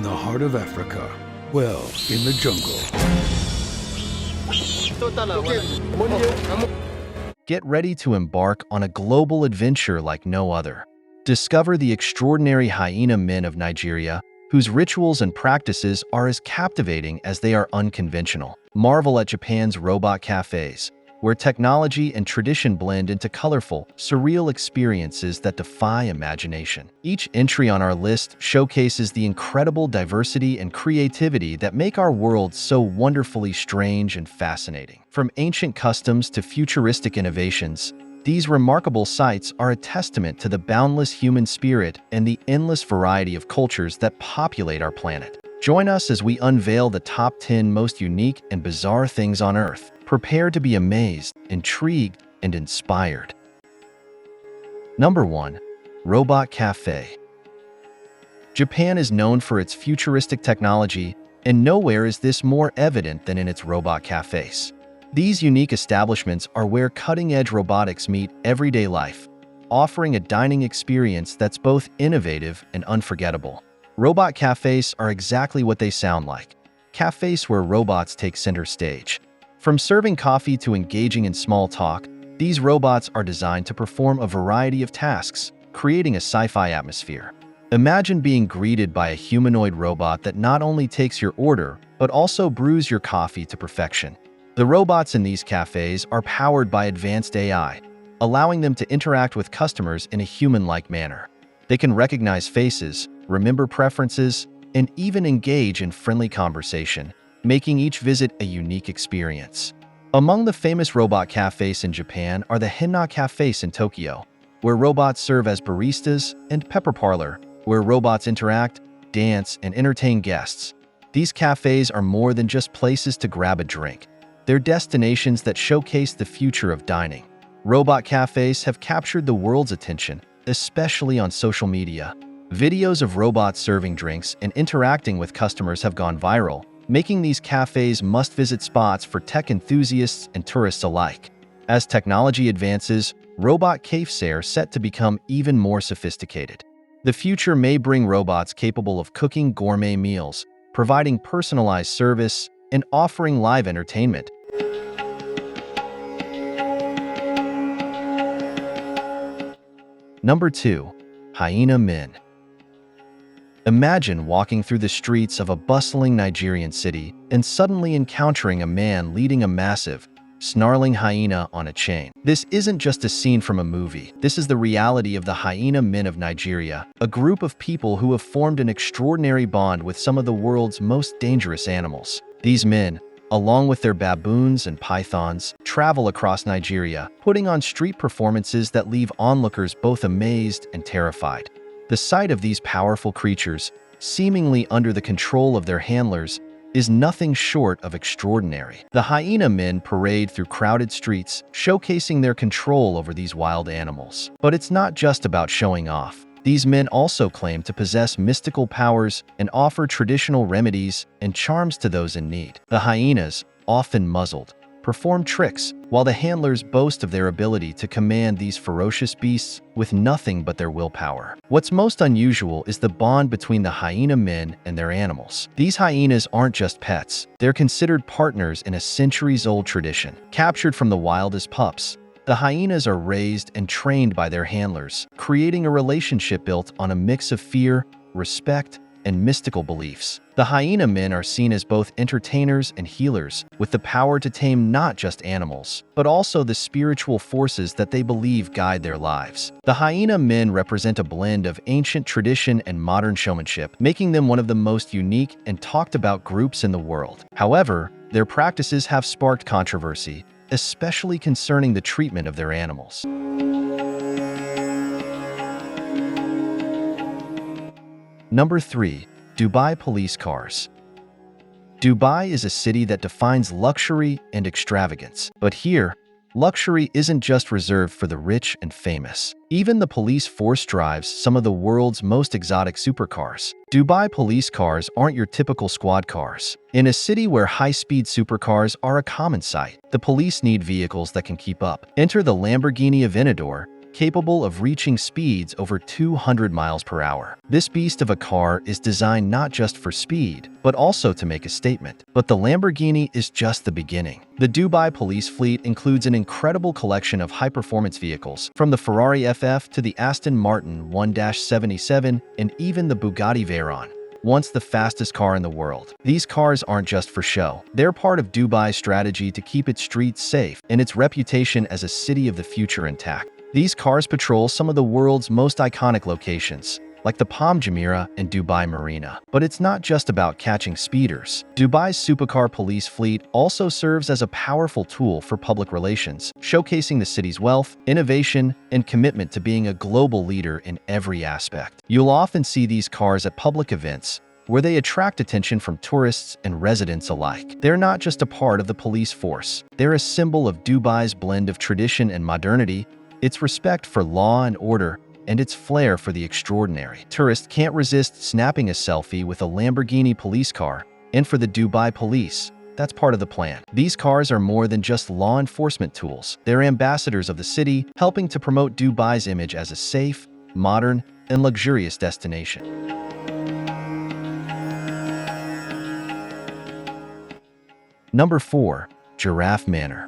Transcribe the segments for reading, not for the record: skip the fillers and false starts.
the heart of Africa, well, in the jungle. Get ready to embark on a global adventure like no other. Discover the extraordinary Hyena Men of Nigeria, whose rituals and practices are as captivating as they are unconventional. Marvel at Japan's robot cafes, where technology and tradition blend into colorful, surreal experiences that defy imagination. Each entry on our list showcases the incredible diversity and creativity that make our world so wonderfully strange and fascinating. From ancient customs to futuristic innovations, these remarkable sites are a testament to the boundless human spirit and the endless variety of cultures that populate our planet. Join us as we unveil the top 10 most unique and bizarre things on Earth. Prepare to be amazed, intrigued, and inspired. Number 1. Robot Cafe. Japan is known for its futuristic technology, and nowhere is this more evident than in its robot cafes. These unique establishments are where cutting-edge robotics meet everyday life, offering a dining experience that's both innovative and unforgettable. Robot cafes are exactly what they sound like, cafes where robots take center stage. From serving coffee to engaging in small talk, these robots are designed to perform a variety of tasks, creating a sci-fi atmosphere. Imagine being greeted by a humanoid robot that not only takes your order, but also brews your coffee to perfection. The robots in these cafes are powered by advanced AI, allowing them to interact with customers in a human-like manner. They can recognize faces, remember preferences, and even engage in friendly conversation, making each visit a unique experience. Among the famous robot cafes in Japan are the Hyena cafes in Tokyo, where robots serve as baristas, and Pepper Parlor, where robots interact, dance, and entertain guests. These cafes are more than just places to grab a drink. They're destinations that showcase the future of dining. Robot cafes have captured the world's attention, especially on social media. Videos of robots serving drinks and interacting with customers have gone viral, making these cafes must-visit spots for tech enthusiasts and tourists alike. As technology advances, robot cafes are set to become even more sophisticated. The future may bring robots capable of cooking gourmet meals, providing personalized service, and offering live entertainment. Number 2. Hyena Men. Imagine walking through the streets of a bustling Nigerian city and suddenly encountering a man leading a massive, snarling hyena on a chain. This isn't just a scene from a movie. This is the reality of the Hyena Men of Nigeria, a group of people who have formed an extraordinary bond with some of the world's most dangerous animals. These men, along with their baboons and pythons, travel across Nigeria, putting on street performances that leave onlookers both amazed and terrified. The sight of these powerful creatures, seemingly under the control of their handlers, is nothing short of extraordinary. The Hyena Men parade through crowded streets, showcasing their control over these wild animals. But it's not just about showing off. These men also claim to possess mystical powers and offer traditional remedies and charms to those in need. The hyenas, often muzzled, perform tricks, while the handlers boast of their ability to command these ferocious beasts with nothing but their willpower. What's most unusual is the bond between the Hyena Men and their animals. These hyenas aren't just pets, they're considered partners in a centuries-old tradition. Captured from the wild as pups, the hyenas are raised and trained by their handlers, creating a relationship built on a mix of fear, respect, and mystical beliefs. The Hyena Men are seen as both entertainers and healers, with the power to tame not just animals, but also the spiritual forces that they believe guide their lives. The Hyena Men represent a blend of ancient tradition and modern showmanship, making them one of the most unique and talked about groups in the world. However, their practices have sparked controversy, especially concerning the treatment of their animals. Number 3. Dubai Police Cars. Dubai is a city that defines luxury and extravagance. But here, luxury isn't just reserved for the rich and famous. Even the police force drives some of the world's most exotic supercars. Dubai police cars aren't your typical squad cars. In a city where high-speed supercars are a common sight, the police need vehicles that can keep up. Enter the Lamborghini Aventador, capable of reaching speeds over 200 miles per hour. This beast of a car is designed not just for speed, but also to make a statement. But the Lamborghini is just the beginning. The Dubai police fleet includes an incredible collection of high-performance vehicles, from the Ferrari FF to the Aston Martin 1-77 and even the Bugatti Veyron, once the fastest car in the world. These cars aren't just for show. They're part of Dubai's strategy to keep its streets safe and its reputation as a city of the future intact. These cars patrol some of the world's most iconic locations, like the Palm Jumeirah and Dubai Marina. But it's not just about catching speeders. Dubai's supercar police fleet also serves as a powerful tool for public relations, showcasing the city's wealth, innovation, and commitment to being a global leader in every aspect. You'll often see these cars at public events, where they attract attention from tourists and residents alike. They're not just a part of the police force. They're a symbol of Dubai's blend of tradition and modernity, its respect for law and order, and its flair for the extraordinary. Tourists can't resist snapping a selfie with a Lamborghini police car, and for the Dubai police, that's part of the plan. These cars are more than just law enforcement tools. They're ambassadors of the city, helping to promote Dubai's image as a safe, modern, and luxurious destination. Number 4. Giraffe Manor.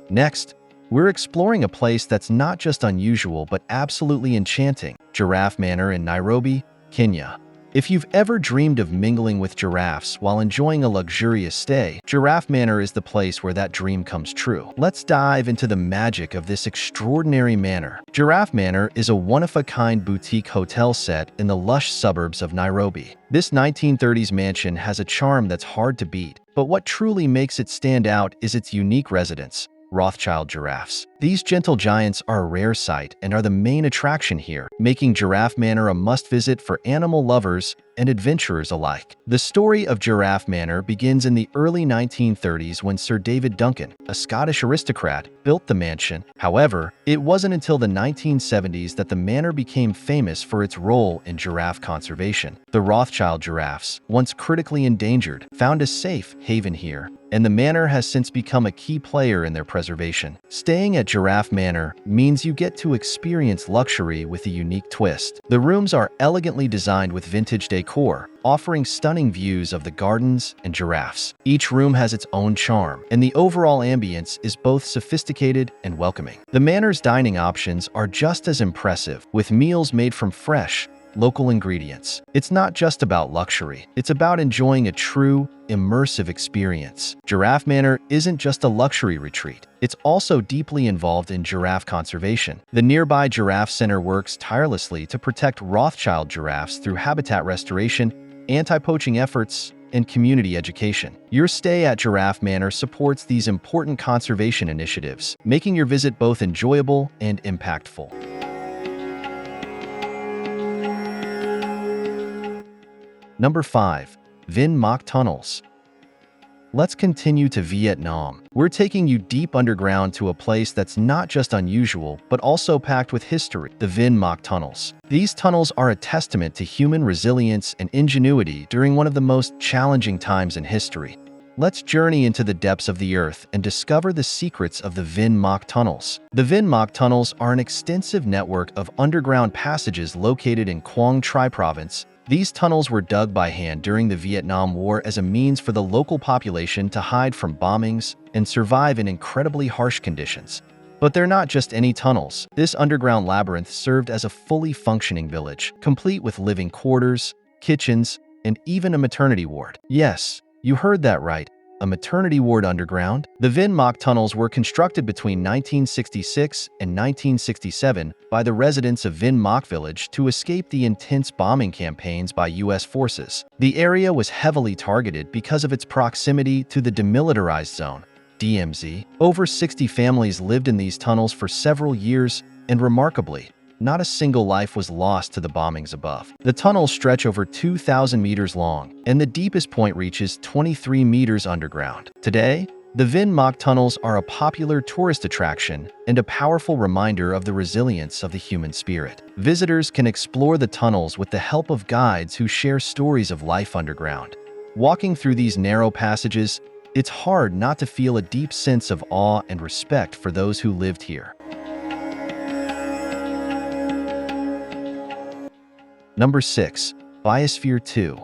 Next, we're exploring a place that's not just unusual but absolutely enchanting, Giraffe Manor in Nairobi, Kenya. If you've ever dreamed of mingling with giraffes while enjoying a luxurious stay, Giraffe Manor is the place where that dream comes true. Let's dive into the magic of this extraordinary manor. Giraffe Manor is a one-of-a-kind boutique hotel set in the lush suburbs of Nairobi. This 1930s mansion has a charm that's hard to beat, but what truly makes it stand out is its unique residence: Rothschild giraffes. These gentle giants are a rare sight and are the main attraction here, making Giraffe Manor a must-visit for animal lovers and adventurers alike. The story of Giraffe Manor begins in the early 1930s when Sir David Duncan, a Scottish aristocrat, built the mansion. However, it wasn't until the 1970s that the manor became famous for its role in giraffe conservation. The Rothschild giraffes, once critically endangered, found a safe haven here, and the manor has since become a key player in their preservation. Staying at Giraffe Manor means you get to experience luxury with a unique twist. The rooms are elegantly designed with vintage decor, offering stunning views of the gardens and giraffes. Each room has its own charm, and the overall ambience is both sophisticated and welcoming. The manor's dining options are just as impressive, with meals made from fresh, local ingredients. It's not just about luxury, it's about enjoying a true, immersive experience. Giraffe Manor isn't just a luxury retreat, it's also deeply involved in giraffe conservation. The nearby Giraffe Center works tirelessly to protect Rothschild giraffes through habitat restoration, anti-poaching efforts, and community education. Your stay at Giraffe Manor supports these important conservation initiatives, making your visit both enjoyable and impactful. Number 5. Vinh Moc Tunnels. Let's continue to Vietnam. We're taking you deep underground to a place that's not just unusual, but also packed with history: the Vinh Moc Tunnels. These tunnels are a testament to human resilience and ingenuity during one of the most challenging times in history. Let's journey into the depths of the earth and discover the secrets of the Vinh Moc Tunnels. The Vinh Moc Tunnels are an extensive network of underground passages located in Quang Tri Province. These tunnels were dug by hand during the Vietnam War as a means for the local population to hide from bombings and survive in incredibly harsh conditions. But they're not just any tunnels. This underground labyrinth served as a fully functioning village, complete with living quarters, kitchens, and even a maternity ward. Yes, you heard that right. A maternity ward underground? The Vinh Moc tunnels were constructed between 1966 and 1967 by the residents of Vinh Moc village to escape the intense bombing campaigns by U.S. forces. The area was heavily targeted because of its proximity to the Demilitarized Zone, DMZ. Over 60 families lived in these tunnels for several years, and remarkably, not a single life was lost to the bombings above. The tunnels stretch over 2,000 meters long, and the deepest point reaches 23 meters underground. Today, the Vinh Moc tunnels are a popular tourist attraction and a powerful reminder of the resilience of the human spirit. Visitors can explore the tunnels with the help of guides who share stories of life underground. Walking through these narrow passages, it's hard not to feel a deep sense of awe and respect for those who lived here. Number 6. Biosphere 2.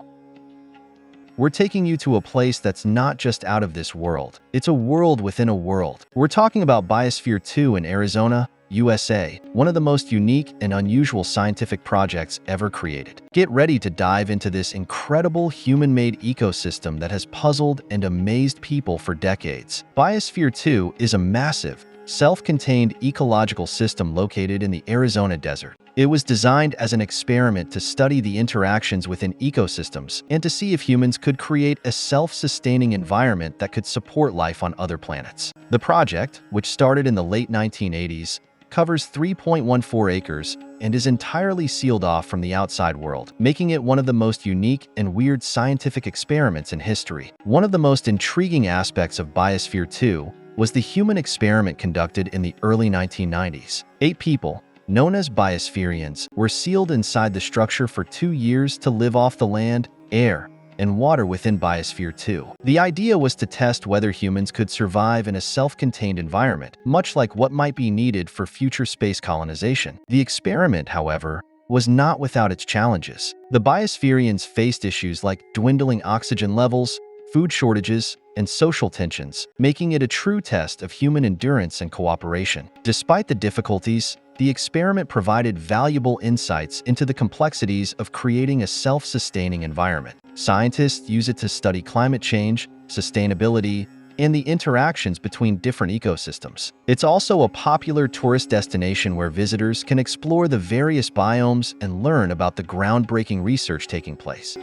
We're taking you to a place that's not just out of this world. It's a world within a world. We're talking about Biosphere 2 in Arizona, USA, one of the most unique and unusual scientific projects ever created. Get ready to dive into this incredible human-made ecosystem that has puzzled and amazed people for decades. Biosphere 2 is a massive, self-contained ecological system located in the Arizona desert. It was designed as an experiment to study the interactions within ecosystems and to see if humans could create a self-sustaining environment that could support life on other planets. The project, which started in the late 1980s, covers 3.14 acres and is entirely sealed off from the outside world, making it one of the most unique and weird scientific experiments in history. One of the most intriguing aspects of Biosphere 2 was the human experiment conducted in the early 1990s. 8 people, known as Biospherians, were sealed inside the structure for 2 years to live off the land, air, and water within Biosphere 2. The idea was to test whether humans could survive in a self-contained environment, much like what might be needed for future space colonization. The experiment, however, was not without its challenges. The Biospherians faced issues like dwindling oxygen levels, food shortages, and social tensions, making it a true test of human endurance and cooperation. Despite the difficulties, the experiment provided valuable insights into the complexities of creating a self-sustaining environment. Scientists use it to study climate change, sustainability, and the interactions between different ecosystems. It's also a popular tourist destination where visitors can explore the various biomes and learn about the groundbreaking research taking place.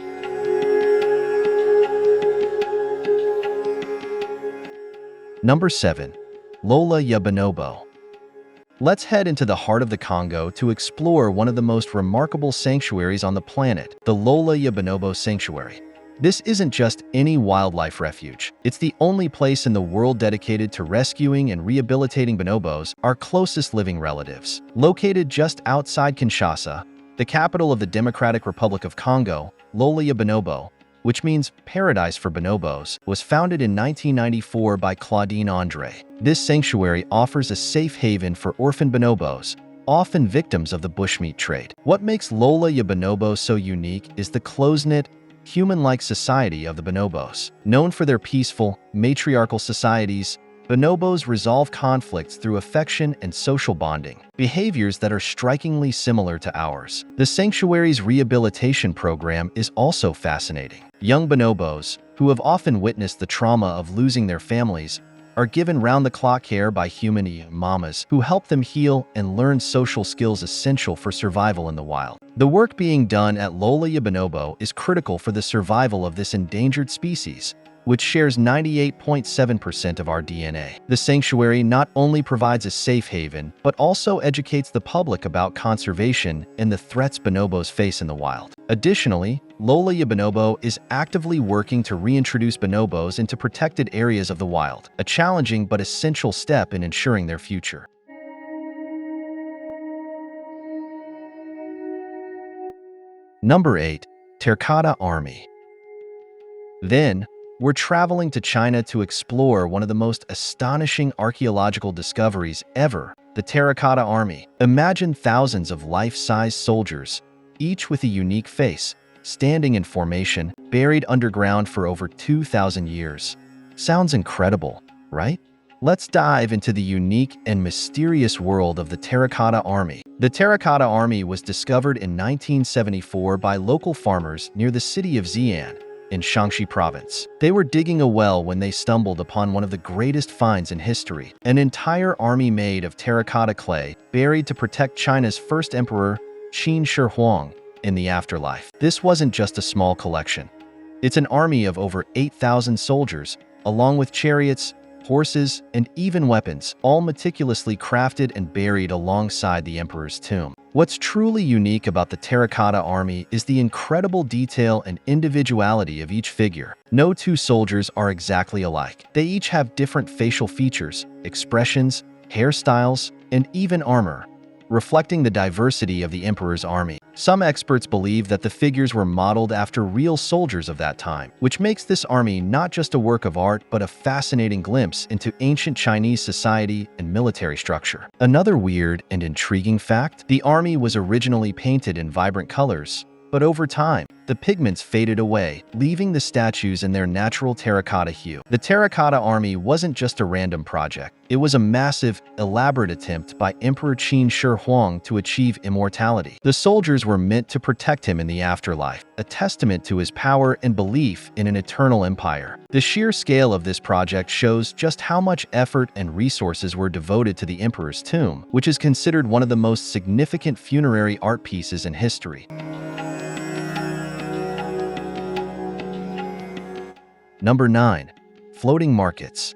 Number 7. Lola ya Bonobo. Let's head into the heart of the Congo to explore one of the most remarkable sanctuaries on the planet, the Lola ya Bonobo Sanctuary. This isn't just any wildlife refuge. It's the only place in the world dedicated to rescuing and rehabilitating bonobos, our closest living relatives. Located just outside Kinshasa, the capital of the Democratic Republic of Congo, Lola ya Bonobo, which means paradise for bonobos, was founded in 1994 by Claudine Andre. This sanctuary offers a safe haven for orphan bonobos, often victims of the bushmeat trade. What makes Lola ya Bonobo so unique is the close-knit, human-like society of the bonobos. Known for their peaceful, matriarchal societies, bonobos resolve conflicts through affection and social bonding, behaviors that are strikingly similar to ours. The sanctuary's rehabilitation program is also fascinating. Young bonobos, who have often witnessed the trauma of losing their families, are given round-the-clock care by human mamas who help them heal and learn social skills essential for survival in the wild. The work being done at Lola ya Bonobo is critical for the survival of this endangered species, which shares 98.7% of our DNA. The sanctuary not only provides a safe haven, but also educates the public about conservation and the threats bonobos face in the wild. Additionally, Lola ya Bonobo is actively working to reintroduce bonobos into protected areas of the wild, a challenging but essential step in ensuring their future. Number 8. Terracotta Army. Then, we're traveling to China to explore one of the most astonishing archaeological discoveries ever, the Terracotta Army. Imagine thousands of life-size soldiers, each with a unique face, standing in formation, buried underground for over 2,000 years. Sounds incredible, right? Let's dive into the unique and mysterious world of the Terracotta Army. The Terracotta Army was discovered in 1974 by local farmers near the city of Xi'an, in Shaanxi province. They were digging a well when they stumbled upon one of the greatest finds in history, an entire army made of terracotta clay, buried to protect China's first emperor, Qin Shi Huang, in the afterlife. This wasn't just a small collection. It's an army of over 8,000 soldiers, along with chariots, horses, and even weapons, all meticulously crafted and buried alongside the emperor's tomb. What's truly unique about the Terracotta Army is the incredible detail and individuality of each figure. No two soldiers are exactly alike. They each have different facial features, expressions, hairstyles, and even armor, reflecting the diversity of the emperor's army. Some experts believe that the figures were modeled after real soldiers of that time, which makes this army not just a work of art but a fascinating glimpse into ancient Chinese society and military structure. Another weird and intriguing fact: the army was originally painted in vibrant colors, But over time, the pigments faded away, leaving the statues in their natural terracotta hue. The Terracotta Army wasn't just a random project. It was a massive, elaborate attempt by Emperor Qin Shi Huang to achieve immortality. The soldiers were meant to protect him in the afterlife, a testament to his power and belief in an eternal empire. The sheer scale of this project shows just how much effort and resources were devoted to the emperor's tomb, which is considered one of the most significant funerary art pieces in history. Number 9. Floating markets.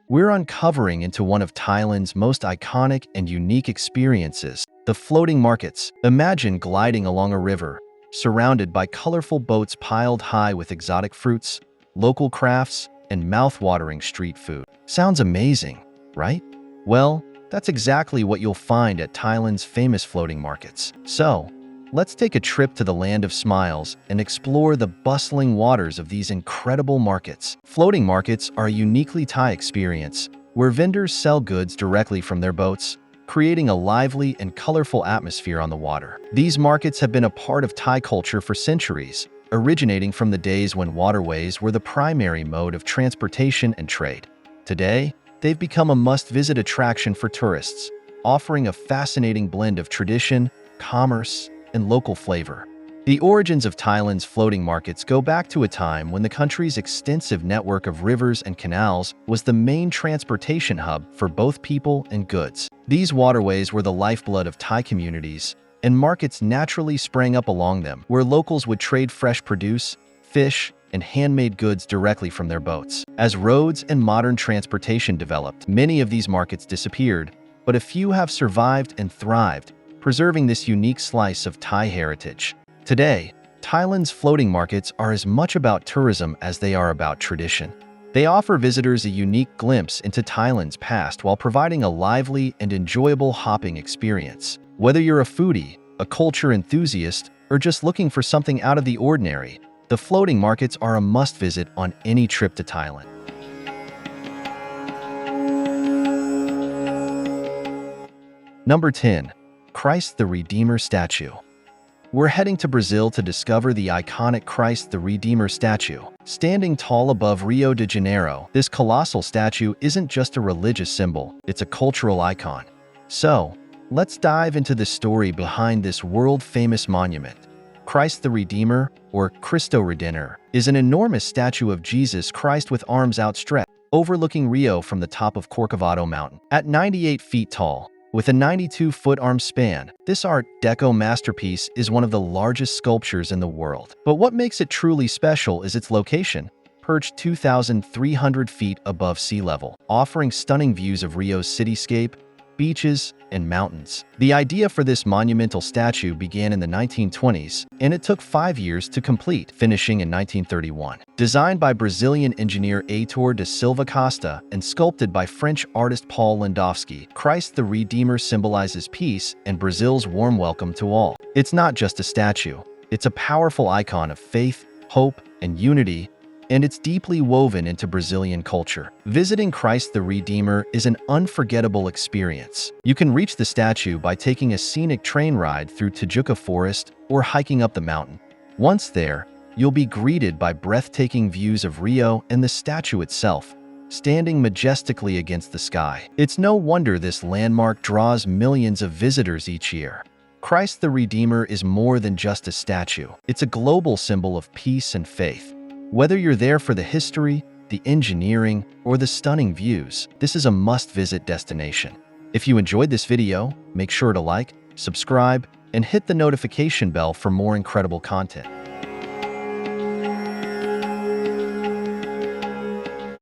We're uncovering into one of Thailand's most iconic and unique experiences, the floating markets. Imagine gliding along a river, surrounded by colorful boats piled high with exotic fruits, local crafts, and mouth-watering street food. Sounds amazing, right? Well, that's exactly what you'll find at Thailand's famous floating markets. So, let's take a trip to the land of smiles and explore the bustling waters of these incredible markets. Floating markets are a uniquely Thai experience where vendors sell goods directly from their boats, creating a lively and colorful atmosphere on the water. These markets have been a part of Thai culture for centuries, originating from the days when waterways were the primary mode of transportation and trade. Today, they've become a must-visit attraction for tourists, offering a fascinating blend of tradition, commerce, and local flavor. The origins of Thailand's floating markets go back to a time when the country's extensive network of rivers and canals was the main transportation hub for both people and goods. These waterways were the lifeblood of Thai communities, and markets naturally sprang up along them, where locals would trade fresh produce, fish, and handmade goods directly from their boats. As roads and modern transportation developed, many of these markets disappeared, but a few have survived and thrived, preserving this unique slice of Thai heritage. Today, Thailand's floating markets are as much about tourism as they are about tradition. They offer visitors a unique glimpse into Thailand's past while providing a lively and enjoyable hopping experience. Whether you're a foodie, a culture enthusiast, or just looking for something out of the ordinary, the floating markets are a must-visit on any trip to Thailand. Number 10. Christ the Redeemer statue. We're heading to Brazil to discover the iconic Christ the Redeemer statue. Standing tall above Rio de Janeiro, this colossal statue isn't just a religious symbol, it's a cultural icon. So, let's dive into the story behind this world-famous monument. Christ the Redeemer, or Cristo Redentor, is an enormous statue of Jesus Christ with arms outstretched, overlooking Rio from the top of Corcovado Mountain. At 98 feet tall, with a 92-foot arm span, this Art Deco masterpiece is one of the largest sculptures in the world. But what makes it truly special is its location, perched 2,300 feet above sea level, offering stunning views of Rio's cityscape, beaches, and mountains. The idea for this monumental statue began in the 1920s, and it took 5 years to complete, finishing in 1931. Designed by Brazilian engineer Heitor da Silva Costa and sculpted by French artist Paul Landowski, Christ the Redeemer symbolizes peace and Brazil's warm welcome to all. It's not just a statue, it's a powerful icon of faith, hope, and unity, and it's deeply woven into Brazilian culture. Visiting Christ the Redeemer is an unforgettable experience. You can reach the statue by taking a scenic train ride through Tijuca Forest or hiking up the mountain. Once there, you'll be greeted by breathtaking views of Rio and the statue itself, standing majestically against the sky. It's no wonder this landmark draws millions of visitors each year. Christ the Redeemer is more than just a statue. It's a global symbol of peace and faith. Whether you're there for the history, the engineering, or the stunning views, this is a must-visit destination. If you enjoyed this video, make sure to like, subscribe, and hit the notification bell for more incredible content.